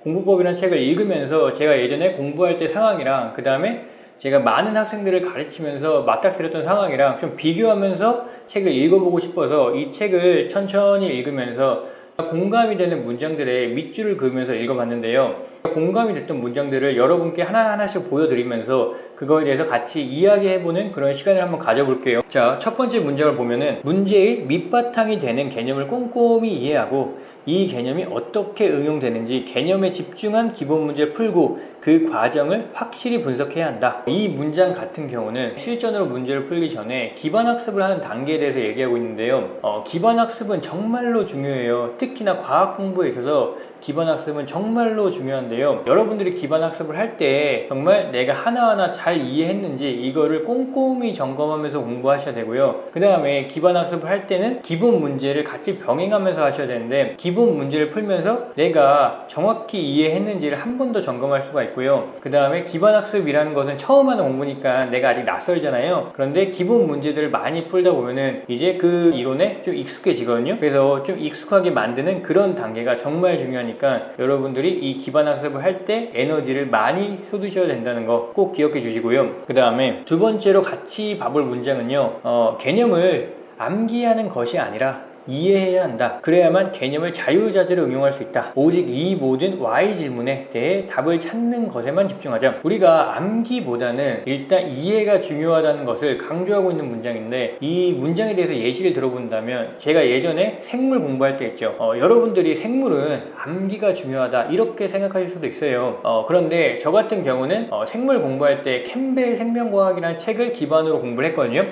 공부법이라는 책을 읽으면서 제가 예전에 공부할 때 상황이랑 그 다음에 제가 많은 학생들을 가르치면서 맞닥뜨렸던 상황이랑 좀 비교하면서 책을 읽어보고 싶어서 이 책을 천천히 읽으면서 공감이 되는 문장들의 밑줄을 그으면서 읽어봤는데요. 공감이 됐던 문장들을 여러분께 하나하나씩 보여드리면서 그거에 대해서 같이 이야기해보는 그런 시간을 한번 가져볼게요. 자, 첫 번째 문장을 보면은 문제의 밑바탕이 되는 개념을 꼼꼼히 이해하고 이 개념이 어떻게 응용되는지 개념에 집중한 기본 문제를 풀고 그 과정을 확실히 분석해야 한다. 이 문장 같은 경우는 실전으로 문제를 풀기 전에 기반학습을 하는 단계에 대해서 얘기하고 있는데요. 기반학습은 정말로 중요해요. 특히나 과학 공부에 있어서 기반학습은 정말로 중요한데요. 여러분들이 기반학습을 할 때 정말 내가 하나하나 잘 이해했는지 이거를 꼼꼼히 점검하면서 공부하셔야 되고요. 그 다음에 기반학습을 할 때는 기본 문제를 같이 병행하면서 하셔야 되는데 기본 문제를 풀면서 내가 정확히 이해했는지를 한 번 더 점검할 수가 있고요. 그 다음에 기반학습이라는 것은 처음 하는 공부니까 내가 아직 낯설잖아요. 그런데 기본 문제들을 많이 풀다 보면은 이제 그 이론에 좀 익숙해지거든요. 그래서 좀 익숙하게 만드는 그런 단계가 정말 중요하니까 여러분들이 이 기반학습을 할 때 에너지를 많이 쏟으셔야 된다는 거 꼭 기억해 주시고요. 그 다음에 두 번째로 같이 봐볼 문장은요. 개념을 암기하는 것이 아니라 이해해야 한다. 그래야만 개념을 자유자재로 응용할 수 있다. 오직 이 모든 Why 질문에 대해 답을 찾는 것에만 집중하자. 우리가 암기보다는 일단 이해가 중요하다는 것을 강조하고 있는 문장인데 이 문장에 대해서 예시를 들어본다면 제가 예전에 생물 공부할 때 했죠. 여러분들이 생물은 암기가 중요하다 이렇게 생각하실 수도 있어요. 그런데 저 같은 경우는 생물 공부할 때 캠벨 생명과학이라는 책을 기반으로 공부를 했거든요.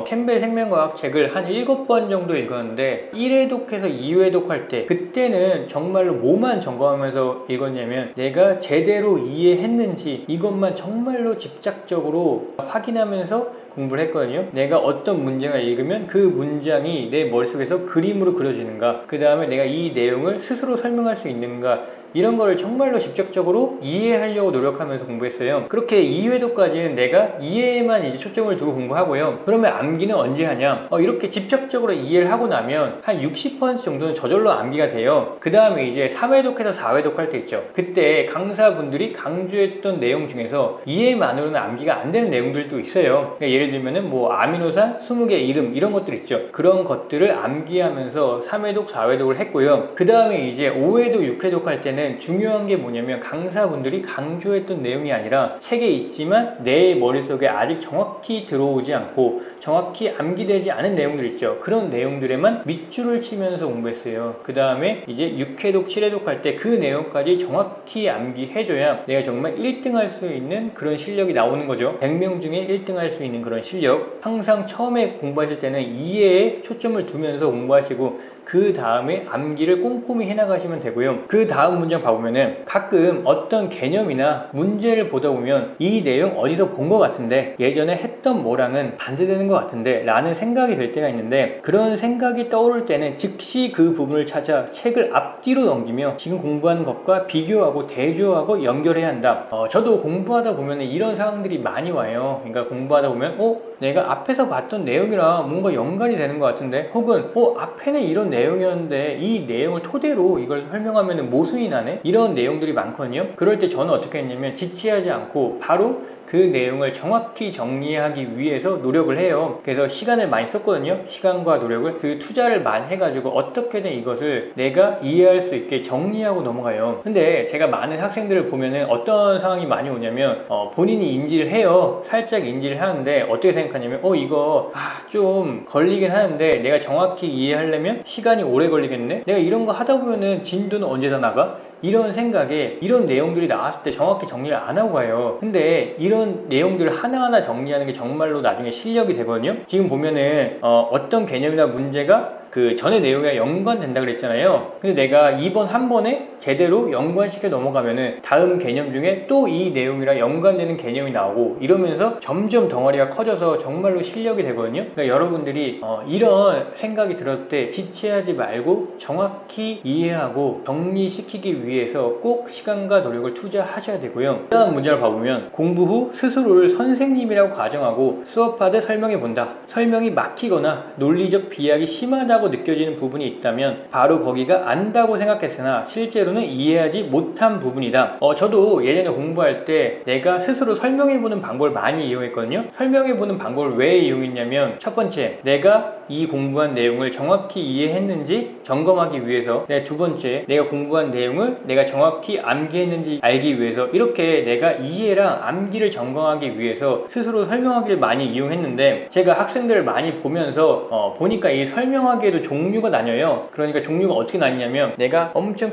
캠벨 생명과학 책을 한 7번 정도 읽었는데 1회독해서 2회독 할 때 그때는 정말로 뭐만 점검하면서 읽었냐면 내가 제대로 이해했는지 이것만 정말로 집착적으로 확인하면서 공부를 했거든요. 내가 어떤 문장을 읽으면 그 문장이 내 머릿속에서 그림으로 그려지는가, 그 다음에 내가 이 내용을 스스로 설명할 수 있는가, 이런 거를 정말로 직접적으로 이해하려고 노력하면서 공부했어요. 그렇게 2회도까지는 내가 이해에만 이제 초점을 두고 공부하고요. 그러면 암기는 언제 하냐? 이렇게 직접적으로 이해를 하고 나면 한 60% 정도는 저절로 암기가 돼요. 그 다음에 이제 3회독해서 4회독 할 때 있죠. 그때 강사분들이 강조했던 내용 중에서 이해만으로는 암기가 안 되는 내용들도 있어요. 그러니까 예를 들면은 뭐 아미노산 20개 이름 이런 것들 있죠. 그런 것들을 암기하면서 3회독, 4회독을 했고요. 그 다음에 이제 5회독, 6회독 할 때는 중요한 게 뭐냐면 강사분들이 강조했던 내용이 아니라 책에 있지만 내 머릿속에 아직 정확히 들어오지 않고 정확히 암기되지 않은 내용들 있죠. 그런 내용들에만 밑줄을 치면서 공부했어요. 그 다음에 이제 6회독, 7회독 할 때 그 내용까지 정확히 암기해줘야 내가 정말 1등 할 수 있는 그런 실력이 나오는 거죠. 100명 중에 1등 할 수 있는 그런 실력. 항상 처음에 공부하실 때는 이해에 초점을 두면서 공부하시고 그 다음에 암기를 꼼꼼히 해나가시면 되고요. 그 다음 문장 봐보면은 가끔 어떤 개념이나 문제를 보다 보면 이 내용 어디서 본 것 같은데 예전에 했던 뭐랑은 반대되는 것 같은데 라는 생각이 들 때가 있는데 그런 생각이 떠오를 때는 즉시 그 부분을 찾아 책을 앞뒤로 넘기며 지금 공부하는 것과 비교하고 대조하고 연결해야 한다. 저도 공부하다 보면 이런 상황들이 많이 와요. 그러니까 공부하다 보면 내가 앞에서 봤던 내용이랑 뭔가 연관이 되는 것 같은데 혹은 앞에는 이런 내용이었는데 이 내용을 토대로 이걸 설명하면 모순이 나네? 이런 내용들이 많거든요. 그럴 때 저는 어떻게 했냐면 지체하지 않고 바로 그 내용을 정확히 정리하기 위해서 노력을 해요. 그래서 시간을 많이 썼거든요. 시간과 노력을 그 투자를 많이 해가지고 어떻게든 이것을 내가 이해할 수 있게 정리하고 넘어가요. 근데 제가 많은 학생들을 보면은 어떤 상황이 많이 오냐면 본인이 인지를 해요. 살짝 인지를 하는데 어떻게 생각하냐면 이거 좀 걸리긴 하는데 내가 정확히 이해하려면 시간이 오래 걸리겠네? 내가 이런 거 하다 보면은 진도는 언제 다 나가? 이런 생각에 이런 내용들이 나왔을 때 정확히 정리를 안 하고 가요. 근데 이런 내용들을 하나하나 정리하는 게 정말로 나중에 실력이 되거든요. 지금 보면은 어떤 개념이나 문제가 그 전의 내용이랑 연관된다 그랬잖아요. 근데 내가 이번 한 번에 제대로 연관시켜 넘어가면은 다음 개념 중에 또 이 내용이랑 연관되는 개념이 나오고 이러면서 점점 덩어리가 커져서 정말로 실력이 되거든요. 그러니까 여러분들이 이런 생각이 들었을 때 지체하지 말고 정확히 이해하고 정리시키기 위해서 꼭 시간과 노력을 투자하셔야 되고요. 다음 문제를 봐보면 공부 후 스스로를 선생님이라고 가정하고 수업하듯 설명해 본다. 설명이 막히거나 논리적 비약이 심하다고 안다고 느껴지는 부분이 있다면 바로 거기가 안다고 생각했으나 실제로는 이해하지 못한 부분이다. 저도 예전에 공부할 때 내가 스스로 설명해보는 방법을 많이 이용했거든요. 설명해보는 방법을 왜 이용했냐면, 첫 번째, 내가 이 공부한 내용을 정확히 이해했는지 점검하기 위해서, 두 번째, 내가 공부한 내용을 내가 정확히 암기했는지 알기 위해서, 이렇게 내가 이해랑 암기를 점검하기 위해서 스스로 설명하기를 많이 이용했는데, 제가 학생들을 많이 보면서 보니까 이 설명하기에도 종류가 나뉘어요. 그러니까 종류가 어떻게 나뉘냐면, 내가 엄청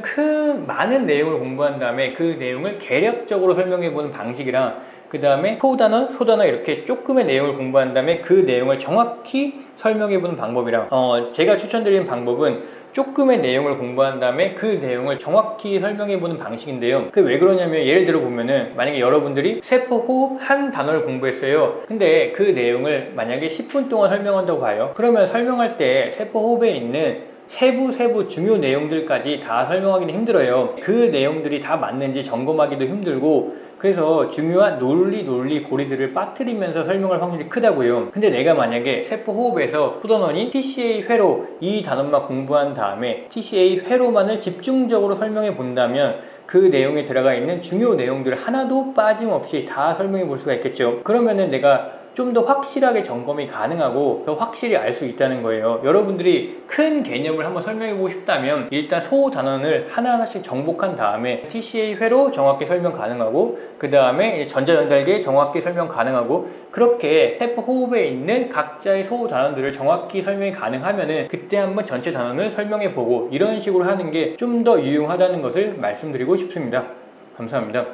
많은 내용을 공부한 다음에 그 내용을 개략적으로 설명해보는 방식이랑, 그 다음에 소단원, 소단원 이렇게 조금의 내용을 공부한 다음에 그 내용을 정확히 설명해보는 방법이랑, 제가 추천드리는 방법은 조금의 내용을 공부한 다음에 그 내용을 정확히 설명해보는 방식인데요. 그게 왜 그러냐면, 예를 들어 보면은 만약에 여러분들이 세포 호흡 한 단어를 공부했어요. 근데 그 내용을 만약에 10분 동안 설명한다고 봐요. 그러면 설명할 때 세포 호흡에 있는 세부 중요 내용들까지 다 설명하기는 힘들어요. 그 내용들이 다 맞는지 점검하기도 힘들고, 그래서 중요한 논리 고리들을 빠뜨리면서 설명할 확률이 크다고요. 근데 내가 만약에 세포 호흡에서 소단원이 TCA 회로 이 단원만 공부한 다음에 TCA 회로만을 집중적으로 설명해 본다면 그 내용에 들어가 있는 중요 내용들을 하나도 빠짐없이 다 설명해 볼 수가 있겠죠. 그러면은 내가 좀 더 확실하게 점검이 가능하고 더 확실히 알 수 있다는 거예요. 여러분들이 큰 개념을 한번 설명해 보고 싶다면 일단 소단원을 하나하나씩 정복한 다음에 TCA 회로 정확히 설명 가능하고, 그 다음에 전자전달계 정확히 설명 가능하고, 그렇게 세포 호흡에 있는 각자의 소단원들을 정확히 설명이 가능하면은 그때 한번 전체 단원을 설명해 보고, 이런 식으로 하는 게 좀 더 유용하다는 것을 말씀드리고 싶습니다. 감사합니다.